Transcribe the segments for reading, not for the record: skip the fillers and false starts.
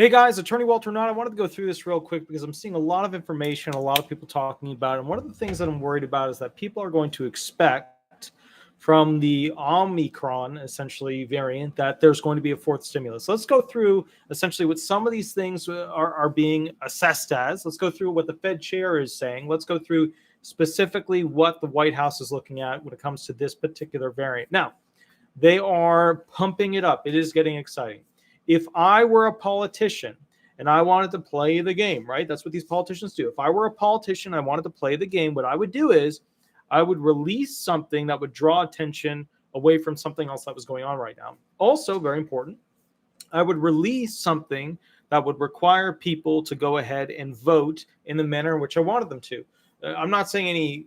Hey guys, Attorney Walter Knott. I wanted to go through this real quick because I'm seeing a lot of information, a lot of people talking about it. And one of the things that I'm worried about is that people are going to expect from the Omicron, essentially, variant that there's going to be a fourth stimulus. So let's go through essentially what some of these things are being assessed as. Let's go through what the Fed chair is saying. Let's go through specifically what the White House is looking at when it comes to this particular variant. Now, they are pumping it up. It is getting exciting. If I were a politician and I wanted to play the game, right? That's what these politicians do. If I were a politician, I wanted to play the game, what I would do is I would release something that would draw attention away from something else that was going on right now. Also, very important, I would release something that would require people to go ahead and vote in the manner in which I wanted them to. I'm not saying any,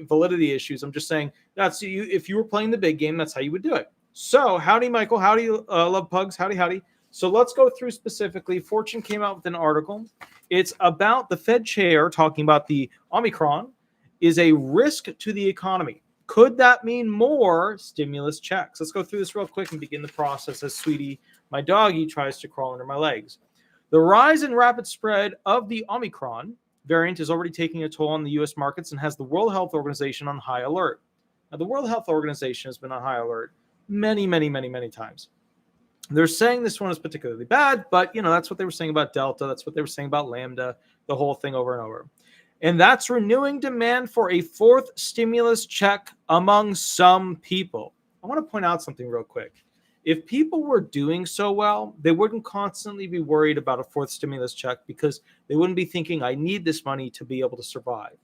validity issues. I'm just saying that's you. If you were playing the big game, that's how you would do it. So, howdy, Michael. Howdy, love pugs. Howdy, howdy. So let's go through specifically. Fortune came out with an article. It's about the Fed chair talking about the Omicron is a risk to the economy. Could that mean more stimulus checks? Let's go through this real quick and begin the process as Sweetie, my doggy, tries to crawl under my legs. The rise and rapid spread of the Omicron variant is already taking a toll on the U.S. markets and has the World Health Organization on high alert. Now, the World Health Organization has been on high alert many times. They're saying this one is particularly bad, but that's what they were saying about Delta. That's what they were saying about Lambda, the whole thing over and over. And that's renewing demand for a fourth stimulus check among some people. I want to point out something real quick. If people were doing so well, they wouldn't constantly be worried about a fourth stimulus check because they wouldn't be thinking, I need this money to be able to survive.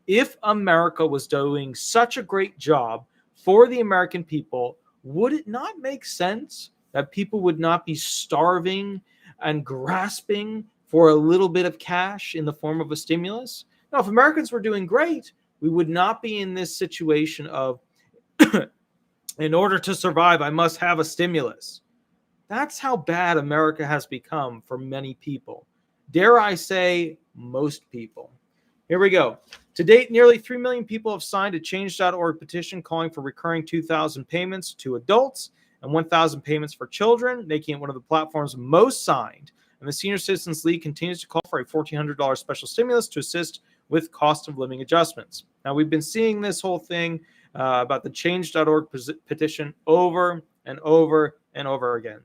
If America was doing such a great job for the American people, would it not make sense that people would not be starving and grasping for a little bit of cash in the form of a stimulus? Now, if Americans were doing great, we would not be in this situation of, in order to survive, I must have a stimulus. That's how bad America has become for many people. Dare I say, most people. Here we go. To date, nearly 3 million people have signed a change.org petition calling for recurring 2,000 payments to adults and 1,000 payments for children, making it one of the platform's most signed. And the Senior Citizens League continues to call for a $1,400 special stimulus to assist with cost of living adjustments. Now, we've been seeing this whole thing about the change.org petition over and over and over again.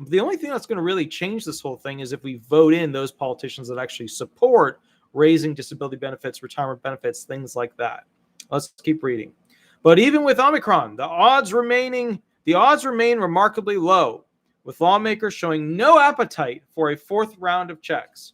The only thing that's going to really change this whole thing is if we vote in those politicians that actually support raising disability benefits, retirement benefits, things like that. Let's keep reading. But even with Omicron, the odds remain remarkably low, with lawmakers showing no appetite for a fourth round of checks.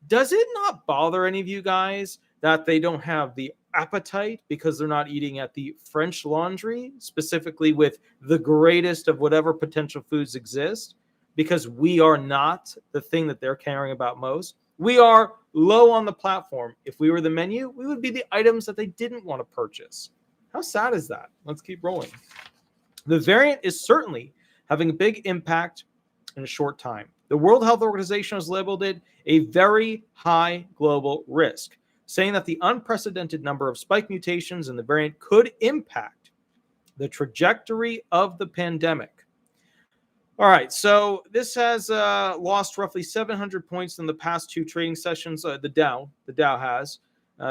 Does it not bother any of you guys that they don't have the appetite because they're not eating at the French Laundry, specifically with the greatest of whatever potential foods exist? Because we are not the thing that they're caring about most. We are low on the platform. If we were the menu, we would be the items that they didn't want to purchase. How sad is that? Let's keep rolling. The variant is certainly having a big impact in a short time. The World Health Organization has labeled it a very high global risk, saying that the unprecedented number of spike mutations in the variant could impact the trajectory of the pandemic. All right, so this has lost roughly 700 points in the past two trading sessions. The Dow has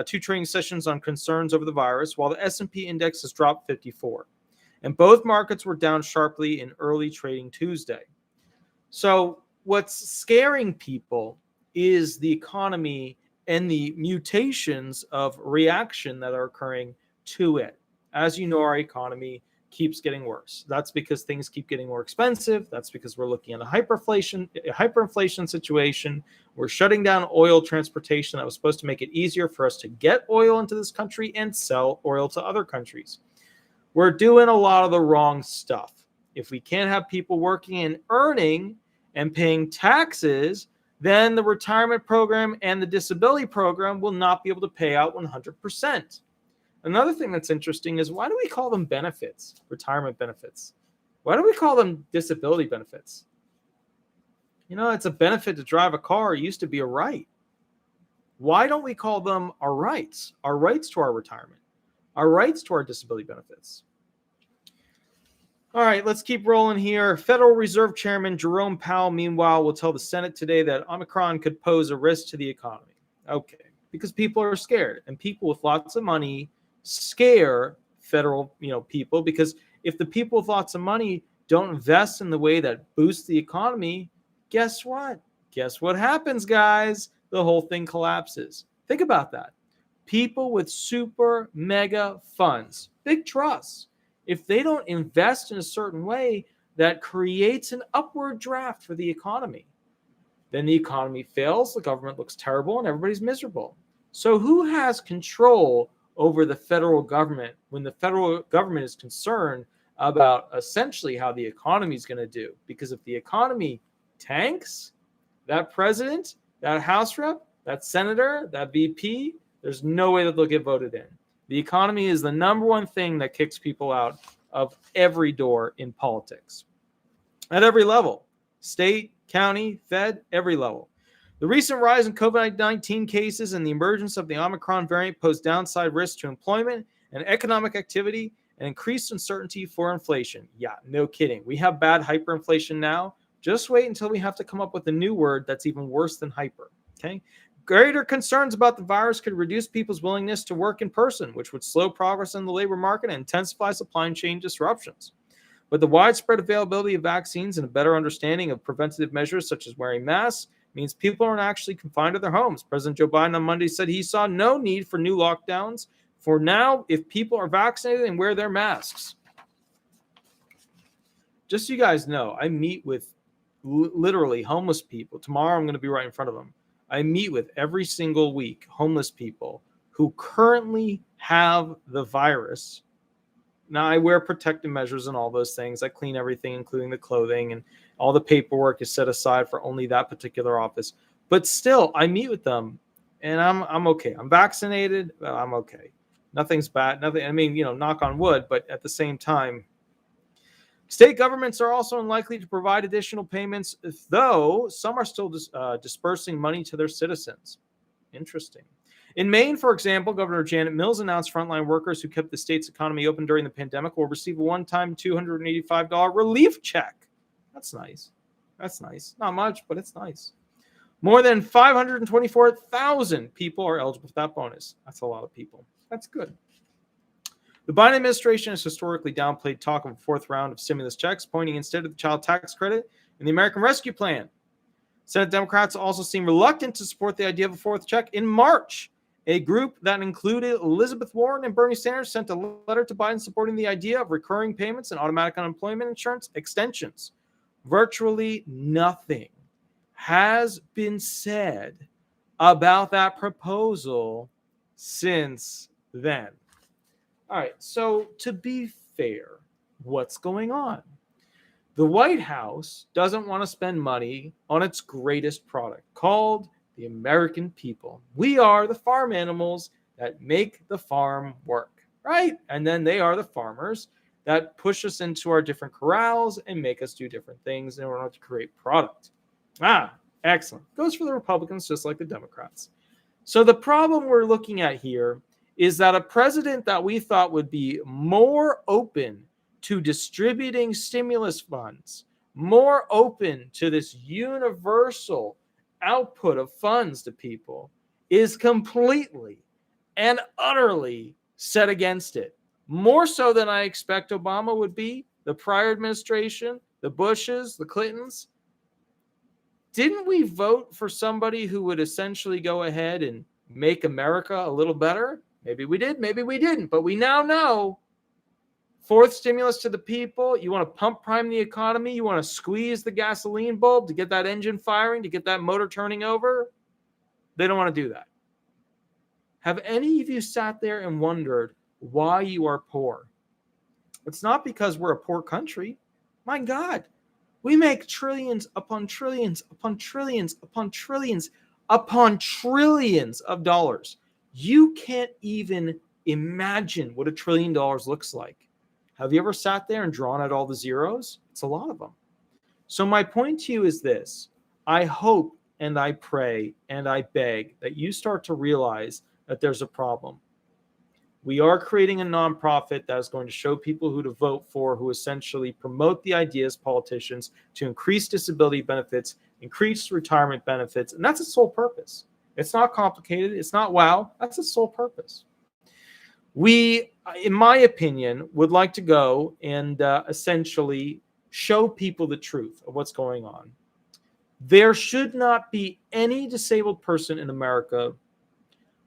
two trading sessions on concerns over the virus, while the S&P index has dropped 54. And both markets were down sharply in early trading Tuesday. So what's scaring people is the economy and the mutations of reaction that are occurring to it. As you know, our economy keeps getting worse. That's because things keep getting more expensive. That's because we're looking at a hyperinflation situation. We're shutting down oil transportation that was supposed to make it easier for us to get oil into this country and sell oil to other countries. We're doing a lot of the wrong stuff. If we can't have people working and earning and paying taxes, then the retirement program and the disability program will not be able to pay out 100%. Another thing that's interesting is, why do we call them benefits, retirement benefits? Why do we call them disability benefits? It's a benefit to drive a car. It used to be a right. Why don't we call them our rights to our retirement, our rights to our disability benefits? All right, let's keep rolling here. Federal Reserve Chairman Jerome Powell, meanwhile, will tell the Senate today that Omicron could pose a risk to the economy. Okay, because people are scared, and people with lots of money scare federal, people. Because if the people with lots of money don't invest in the way that boosts the economy, guess what? Guess what happens, guys? The whole thing collapses. Think about that. People with super mega funds, big trusts, if they don't invest in a certain way that creates an upward draft for the economy, then the economy fails, the government looks terrible, and everybody's miserable. So who has control over the federal government when the federal government is concerned about essentially how the economy is going to do? Because if the economy tanks, that president, that House rep, that senator, that VP, there's no way that they'll get voted in. The economy is the number one thing that kicks people out of every door in politics. At every level, state, county, Fed, every level. The recent rise in COVID-19 cases and the emergence of the Omicron variant pose downside risks to employment and economic activity and increased uncertainty for inflation. Yeah, no kidding. We have bad hyperinflation now. Just wait until we have to come up with a new word that's even worse than hyper. Okay? Greater concerns about the virus could reduce people's willingness to work in person, which would slow progress in the labor market and intensify supply chain disruptions. But the widespread availability of vaccines and a better understanding of preventative measures such as wearing masks means people aren't actually confined to their homes. President Joe Biden on Monday said he saw no need for new lockdowns for now if people are vaccinated and wear their masks. Just so you guys know, I meet with literally homeless people. Tomorrow I'm going to be right in front of them. I meet with every single week homeless people who currently have the virus. Now, I wear protective measures and all those things. I clean everything, including the clothing, and all the paperwork is set aside for only that particular office. But still, I meet with them, and I'm okay. I'm vaccinated. I'm okay. Nothing's bad. Nothing. I mean, knock on wood. But at the same time, state governments are also unlikely to provide additional payments, though some are still dispersing money to their citizens. Interesting. In Maine, for example, Governor Janet Mills announced frontline workers who kept the state's economy open during the pandemic will receive a one-time $285 relief check. That's nice. That's nice. Not much, but it's nice. More than 524,000 people are eligible for that bonus. That's a lot of people. That's good. The Biden administration has historically downplayed talk of a fourth round of stimulus checks, pointing instead to the child tax credit and the American Rescue Plan. Senate Democrats also seem reluctant to support the idea of a fourth check. In March, a group that included Elizabeth Warren and Bernie Sanders sent a letter to Biden supporting the idea of recurring payments and automatic unemployment insurance extensions. Virtually nothing has been said about that proposal since then. All right, so to be fair, what's going on? The White House doesn't want to spend money on its greatest product, called the American people. We are the farm animals that make the farm work, right? And then they are the farmers that push us into our different corrals and make us do different things in order to create product. Excellent. Goes for the Republicans just like the Democrats. So the problem we're looking at here is that a president that we thought would be more open to distributing stimulus funds, more open to this universal output of funds to people, is completely and utterly set against it. More so than I expect Obama would be, the prior administration, the Bushes, the Clintons. Didn't we vote for somebody who would essentially go ahead and make America a little better? Maybe we did, maybe we didn't, but we now know. Fourth stimulus to the people. You want to pump prime the economy. You want to squeeze the gasoline bulb to get that engine firing, to get that motor turning over. They don't want to do that. Have any of you sat there and wondered why you are poor? It's not because we're a poor country. My God, we make trillions upon trillions upon trillions upon trillions upon trillions of dollars. You can't even imagine what $1 trillion looks like. Have you ever sat there and drawn out all the zeros? It's a lot of them. So my point to you is this. I hope and I pray and I beg that you start to realize that there's a problem. We are creating a nonprofit that is going to show people who to vote for, who essentially promote the ideas, politicians, to increase disability benefits, increase retirement benefits. And that's its sole purpose. It's not complicated. It's not wow. That's its sole purpose. We, in my opinion, would like to go and essentially show people the truth of what's going on. There should not be any disabled person in America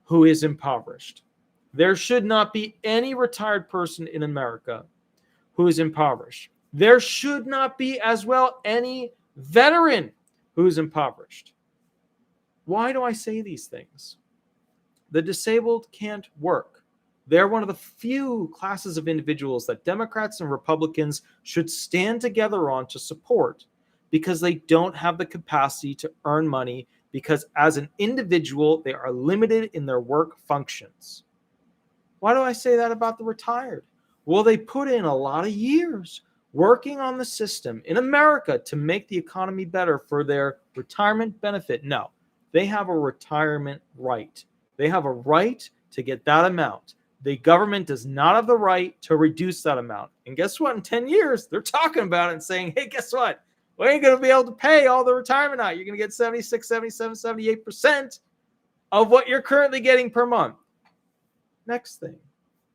who is impoverished. There should not be any retired person in America who is impoverished. There should not be as well any veteran who is impoverished. Why do I say these things? The disabled can't work. They're one of the few classes of individuals that Democrats and Republicans should stand together on to support, because they don't have the capacity to earn money, because as an individual, they are limited in their work functions. Why do I say that about the retired? Well, they put in a lot of years working on the system in America to make the economy better for their retirement benefit. No, they have a retirement right. They have a right to get that amount. The government does not have the right to reduce that amount. And guess what? In 10 years, they're talking about it and saying, hey, guess what? We ain't going to be able to pay all the retirement out. You're going to get 76, 77, 78% of what you're currently getting per month. Next thing,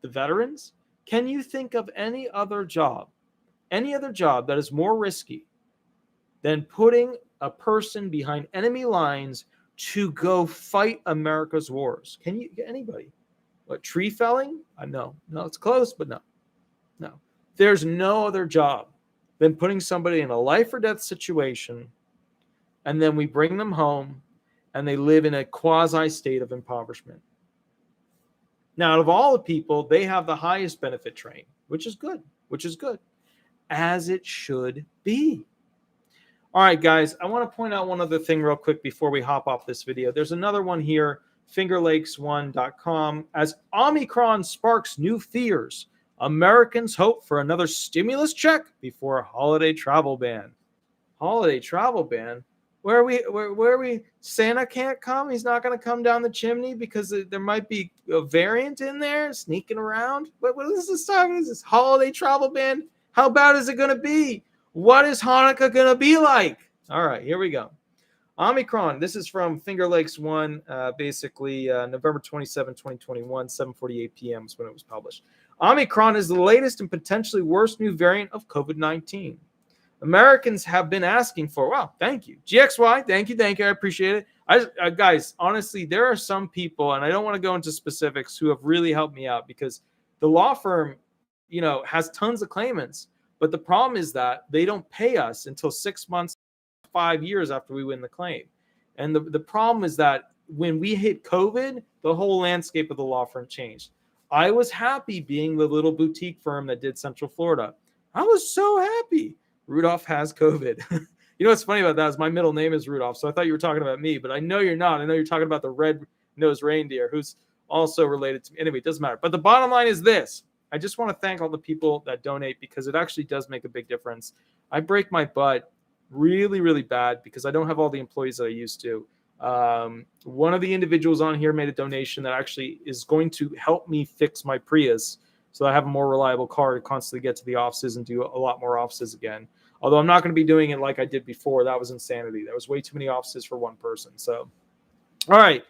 the veterans. Can you think of any other job that is more risky than putting a person behind enemy lines to go fight America's wars? Can you, anybody? What, tree felling? No, it's close, but no. There's no other job than putting somebody in a life or death situation, and then we bring them home and they live in a quasi state of impoverishment. Now, out of all the people, they have the highest benefit train, which is good, as it should be. All right, guys, I want to point out one other thing real quick before we hop off this video. There's another one here, fingerlakes1.com. As Omicron sparks new fears, Americans hope for another stimulus check before a holiday travel ban. Holiday travel ban? Where are we? Santa can't come? He's not going to come down the chimney because there might be a variant in there sneaking around? What is this time? What is this holiday travel ban? How bad is it going to be? What is Hanukkah going to be like? All right, here we go. Omicron. This is from Finger Lakes 1, basically November 27, 2021, 7:48 p.m. is when it was published. Omicron is the latest and potentially worst new variant of COVID-19. Americans have been asking for, wow, thank you. GXY, thank you, I appreciate it. Guys, honestly, there are some people, and I don't want to go into specifics, who have really helped me out, because the law firm, has tons of claimants, but the problem is that they don't pay us until 6 months, 5 years after we win the claim. And the problem is that when we hit COVID, the whole landscape of the law firm changed. I was happy being the little boutique firm that did Central Florida. I was so happy. Rudolph has COVID. You know what's funny about that is my middle name is Rudolph, so I thought you were talking about me, but I know you're not. I know you're talking about the red-nosed reindeer, who's also related to me. Anyway, it doesn't matter. But the bottom line is this. I just want to thank all the people that donate, because it actually does make a big difference. I break my butt really, really bad because I don't have all the employees that I used to. One of the individuals on here made a donation that actually is going to help me fix my Prius, so I have a more reliable car to constantly get to the offices and do a lot more offices again. Although I'm not going to be doing it like I did before. That was insanity. There was way too many offices for one person. So, all right.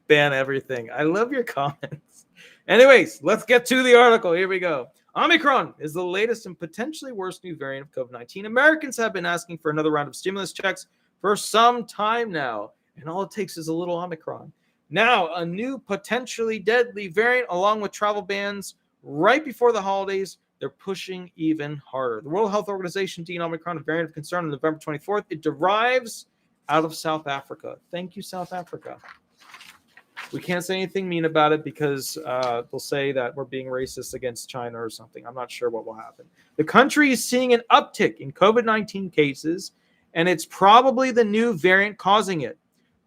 Ban everything. I love your comments. Anyways, let's get to the article. Here we go. Omicron is the latest and potentially worst new variant of COVID-19. Americans have been asking for another round of stimulus checks for some time now, and all it takes is a little Omicron. Now, a new potentially deadly variant along with travel bans right before the holidays. They're pushing even harder. The World Health Organization deemed Omicron a variant of concern on November 24th. It derives out of South Africa. Thank you, South Africa. We can't say anything mean about it because they'll say that we're being racist against China or something. I'm not sure what will happen. The country is seeing an uptick in COVID-19 cases, and it's probably the new variant causing it.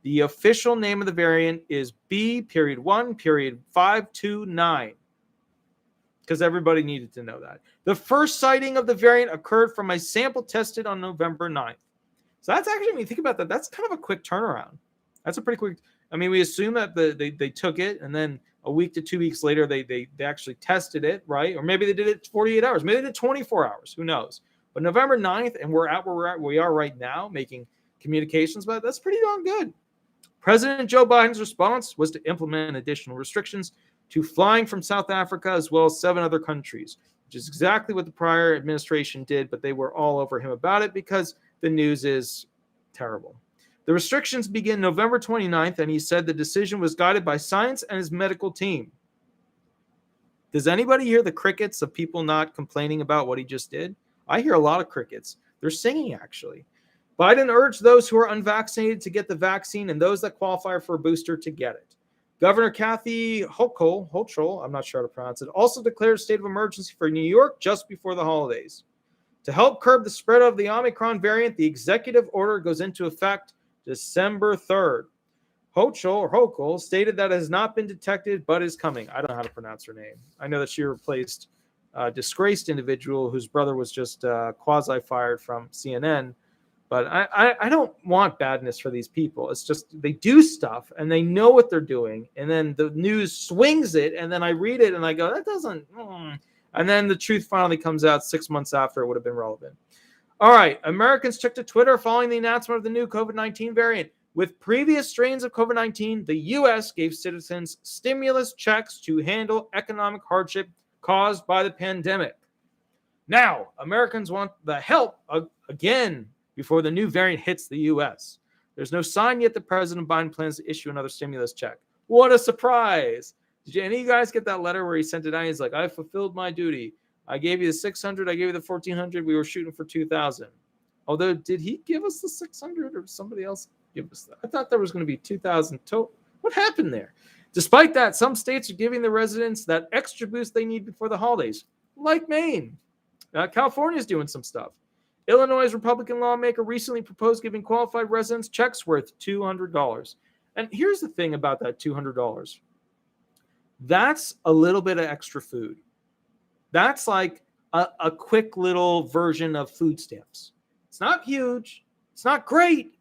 The official name of the variant is B.1.529, because everybody needed to know that. The first sighting of the variant occurred from a sample tested on November 9th. So that's actually, when you think about that, that's kind of a quick turnaround. That's a pretty quick. I mean, we assume that they took it, and then a week to 2 weeks later, they actually tested it, right? Or maybe they did it 48 hours. Maybe they did 24 hours. Who knows? But November 9th, and we're at where we are right now, making communications about it, that's pretty darn good. President Joe Biden's response was to implement additional restrictions to flying from South Africa as well as 7 other countries, which is exactly what the prior administration did, but they were all over him about it because the news is terrible. The restrictions begin November 29th, and he said the decision was guided by science and his medical team. Does anybody hear the crickets of people not complaining about what he just did? I hear a lot of crickets. They're singing, actually. Biden urged those who are unvaccinated to get the vaccine and those that qualify for a booster to get it. Governor Kathy Hochul, I'm not sure how to pronounce it, also declared a state of emergency for New York just before the holidays. To help curb the spread of the Omicron variant, the executive order goes into effect December 3rd. Hochul stated that it has not been detected, but is coming. I don't know how to pronounce her name. I know that she replaced a disgraced individual whose brother was just quasi-fired from CNN. But I don't want badness for these people. It's just they do stuff, and they know what they're doing, and then the news swings it, and then I read it, and I go, that doesn't... And then the truth finally comes out 6 months after it would have been relevant. All right, Americans took to Twitter following the announcement of the new COVID-19 variant. With previous strains of COVID-19, the U.S. gave citizens stimulus checks to handle economic hardship caused by the pandemic. Now, Americans want the help again before the new variant hits the U.S. There's no sign yet that President Biden plans to issue another stimulus check. What a surprise. Did any of you guys get that letter where he sent it out? He's like, I fulfilled my duty. I gave you the 600. I gave you the 1,400. We were shooting for 2,000. Although, did he give us the 600 or somebody else give us that? I thought there was going to be 2,000 total. What happened there? Despite that, some states are giving the residents that extra boost they need before the holidays, like Maine. California is doing some stuff. Illinois' Republican lawmaker recently proposed giving qualified residents checks worth $200. And here's the thing about that $200. That's a little bit of extra food. That's like a quick little version of food stamps. It's not huge. It's not great,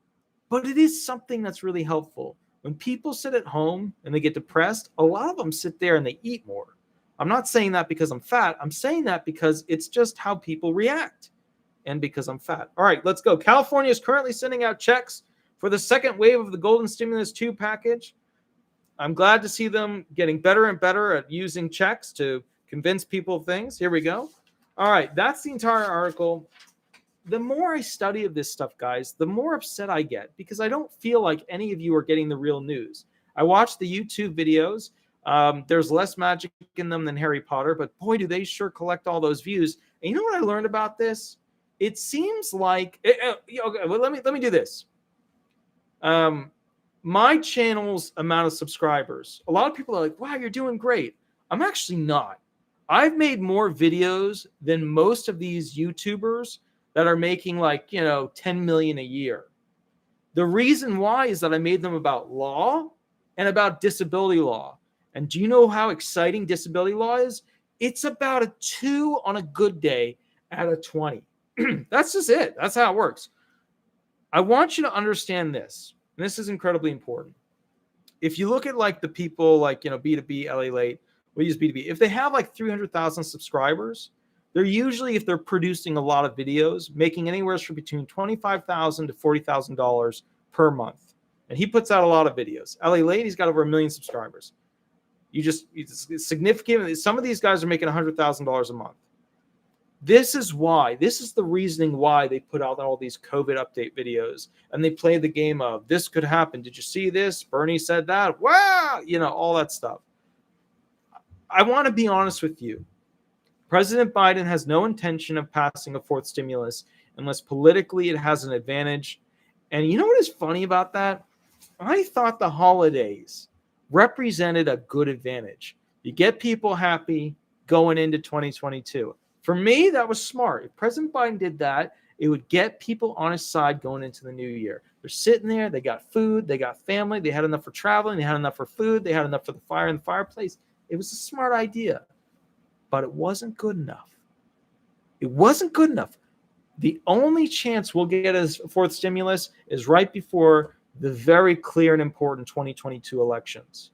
but it is something that's really helpful. When people sit at home and they get depressed, a lot of them sit there and they eat more. I'm not saying that because I'm fat. I'm saying that because it's just how people react and because I'm fat. All right, let's go. California is currently sending out checks for the second wave of the Golden Stimulus 2 package. I'm glad to see them getting better and better at using checks to convince people of things. Here we go. All right, that's the entire article. The more I study of this stuff, guys, the more upset I get because I don't feel like any of you are getting the real news. I watch the YouTube videos. There's less magic in them than Harry Potter, but boy, do they sure collect all those views. And you know what I learned about this? It seems like okay, well, let me do this. My channel's amount of subscribers, a lot of people are like, wow, you're doing great. I'm actually not. I've made more videos than most of these YouTubers that are making 10 million a year. The reason why is that I made them about law and about disability law. And do you know how exciting disability law is? It's about a 2 on a good day out of 20. That's just it. That's how it works. I want you to understand this. And this is incredibly important. If you look at the people B2B, LA Late, we use B2B. If they have 300,000 subscribers, they're usually, if they're producing a lot of videos, making anywhere from between $25,000 to $40,000 per month. And he puts out a lot of videos. LA Late, he's got over 1 million subscribers. It's significant. Some of these guys are making $100,000 a month. This is the reasoning why they put out all these COVID update videos and they play the game of this could happen. Did you see this? Bernie said that. Wow. All that stuff. I want to be honest with you. President Biden has no intention of passing a fourth stimulus unless politically it has an advantage. And you know what is funny about that? I thought the holidays represented a good advantage. You get people happy going into 2022. For me, that was smart. If President Biden did that, it would get people on his side going into the new year. They're sitting there. They got food. They got family. They had enough for traveling. They had enough for food. They had enough for the fire in the fireplace. It was a smart idea, but it wasn't good enough. It wasn't good enough. The only chance we'll get as fourth stimulus is right before the very clear and important 2022 elections,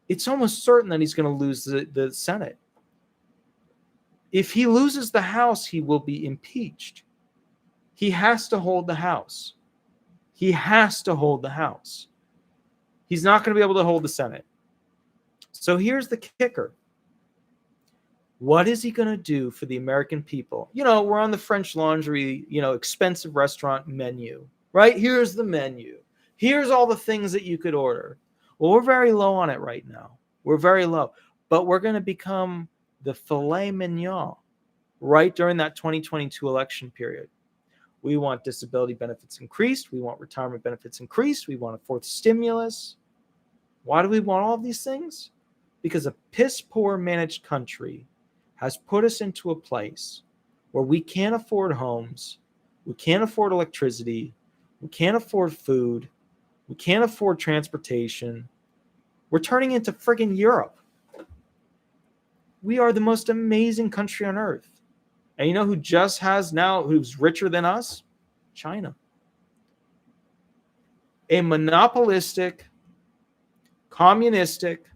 it's almost certain that he's going to lose the Senate. If he loses the House, he will be impeached. He has to hold the House. He has to hold the House. He's not going to be able to hold the Senate. So here's the kicker. What is he going to do for the American people? You know, we're on the French Laundry, you know, expensive restaurant menu, right? Here's the menu. Here's all the things that you could order. Well, we're very low on it right now. We're very low. But we're going to become the filet mignon right during that 2022 election period. We want disability benefits increased. We want retirement benefits increased. We want a fourth stimulus. Why do we want all of these things? Because a piss poor managed country has put us into a place where we can't afford homes, we can't afford electricity, we can't afford food, we can't afford transportation. We're turning into friggin' Europe. We are the most amazing country on earth. And you know who just has now, who's richer than us? China. A monopolistic, communistic,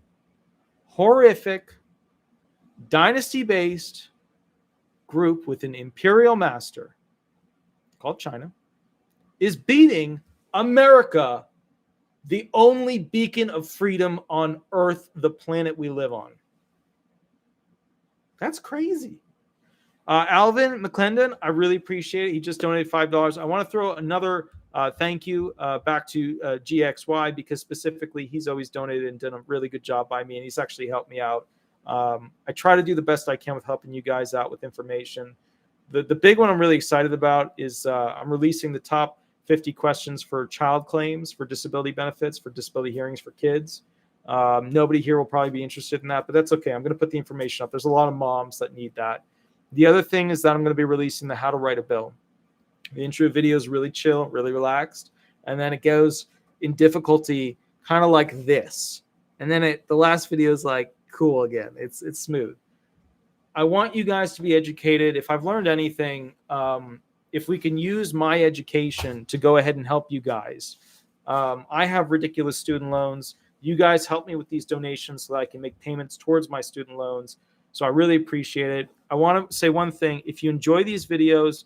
horrific, dynasty-based group with an imperial master called China is beating America, the only beacon of freedom on earth, the planet we live on. That's crazy. Alvin McClendon, I really appreciate it. He just donated $5. I want to throw another thank you back to GXY, because specifically he's always donated and done a really good job by me, and he's actually helped me out. I try to do the best I can with helping you guys out with information. The big one I'm really excited about is I'm releasing the top 50 questions for child claims for disability benefits, for disability hearings for kids. Nobody here will probably be interested in that, but that's okay. I'm going to put the information up. There's a lot of moms that need that. The other thing is that I'm going to be releasing the How to Write a Bill. The intro video is really chill, really relaxed, and then it goes in difficulty, kind of like this. And then the last video is like cool again. It's smooth. I want you guys to be educated. If I've learned anything, if we can use my education to go ahead and help you guys. I have ridiculous student loans. You guys help me with these donations so that I can make payments towards my student loans. So I really appreciate it. I want to say one thing. If you enjoy these videos,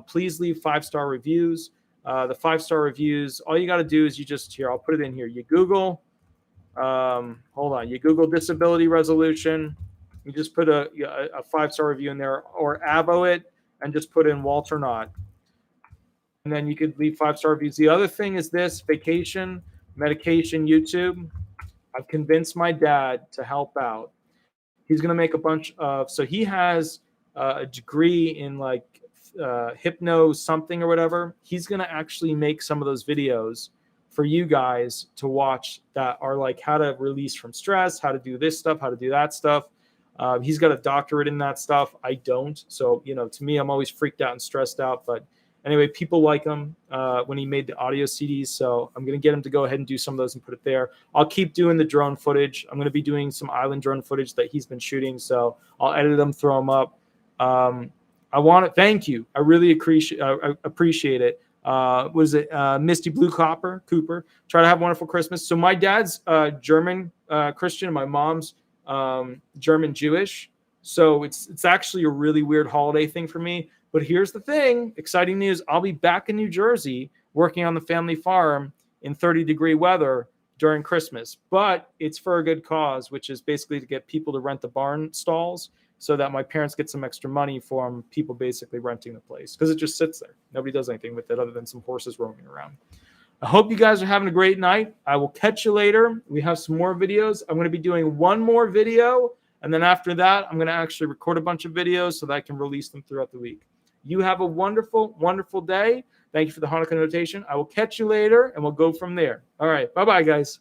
please leave 5-star reviews. The 5-star reviews, all you got to do is I'll put it in here. You Google, you Google disability resolution. You just put a 5-star review in there, or avo it and just put in Walter Knott. And then you could leave 5-star reviews. The other thing is this: vacation, medication, YouTube. I've convinced my dad to help out. He's going to make a bunch of, so he has a degree in like hypno something or whatever. He's going to actually make some of those videos for you guys to watch that are like how to release from stress, how to do this stuff, how to do that stuff. He's got a doctorate in that stuff. I don't. So, to me, I'm always freaked out and stressed out. But anyway, people like him when he made the audio CDs. So I'm going to get him to go ahead and do some of those and put it there. I'll keep doing the drone footage. I'm going to be doing some island drone footage that he's been shooting. So I'll edit them, throw them up. I want to thank you. I really appreciate it. Was it Misty Blue Cooper? Try to have a wonderful Christmas. So my dad's German Christian, and my mom's German Jewish. So it's actually a really weird holiday thing for me. But here's the thing, exciting news. I'll be back in New Jersey working on the family farm in 30-degree weather during Christmas. But it's for a good cause, which is basically to get people to rent the barn stalls so that my parents get some extra money from people basically renting the place, because it just sits there. Nobody does anything with it other than some horses roaming around. I hope you guys are having a great night. I will catch you later. We have some more videos. I'm going to be doing one more video, and then after that, I'm going to actually record a bunch of videos so that I can release them throughout the week. You have a wonderful, wonderful day. Thank you for the Hanukkah notation. I will catch you later, and we'll go from there. All right. Bye-bye, guys.